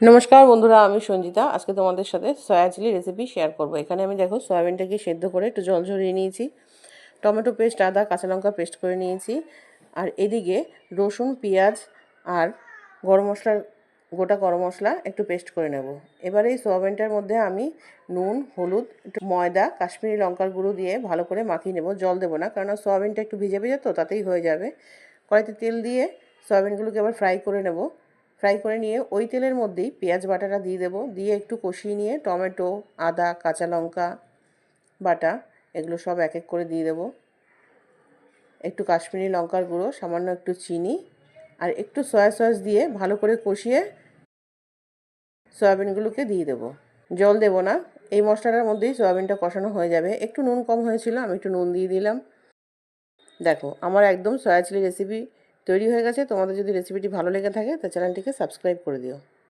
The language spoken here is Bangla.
নমস্কার বন্ধুরা, আমি সঞ্জিতা। আজকে তোমাদের সাথে সয়া চিলি রেসিপি শেয়ার করব। এখানে আমি দেখো সয়াবিনটাকে সেদ্ধ করে একটু জল ঝরিয়ে নিয়েছি, টমেটো পেস্ট, আদা, কাঁচা লঙ্কা পেস্ট করে নিয়েছি, আর এদিকে রসুন, পেঁয়াজ আর গরম মশলার গোটা গরম মশলা একটু পেস্ট করে নেব। এবারে এই সয়াবিনটার মধ্যে আমি নুন, হলুদ, একটু ময়দা, কাশ্মীরি লঙ্কার গুঁড়ো দিয়ে ভালো করে মাখিয়ে নেব। জল দেবো না, কারণ সয়াবিনটা একটু ভিজে ভিজে তো, তাতেই হয়ে যাবে। কড়াইতে তেল দিয়ে সয়াবিনগুলোকে আবার ফ্রাই করে নেব। ফ্রাই করে নিয়ে ওই তেলের মধ্যেই পেঁয়াজ বাটাটা দিয়ে দেবো, দিয়ে একটু কষিয়ে নিয়ে টমেটো, আদা, কাঁচা লঙ্কা বাটা এগুলো সব এক এক করে দিয়ে দেবো। একটু কাশ্মীরি লঙ্কার গুঁড়ো, সামান্য একটু চিনি আর একটু সয়া সস দিয়ে ভালো করে কষিয়ে সয়াবিনগুলোকে দিয়ে দেবো। জল দেবো না, এই মশলাটার মধ্যেই সয়াবিনটা কষানো হয়ে যাবে। একটু নুন কম হয়েছিল, আমি একটু নুন দিয়ে দিলাম। দেখো আমার একদম সয়া চিলি রেসিপি তৈরি হয়ে গেছে। তোমাদের যদি রেসিপিটি ভালো লেগে থাকে তা চ্যানেলটিকে সাবস্ক্রাইব করে দিও।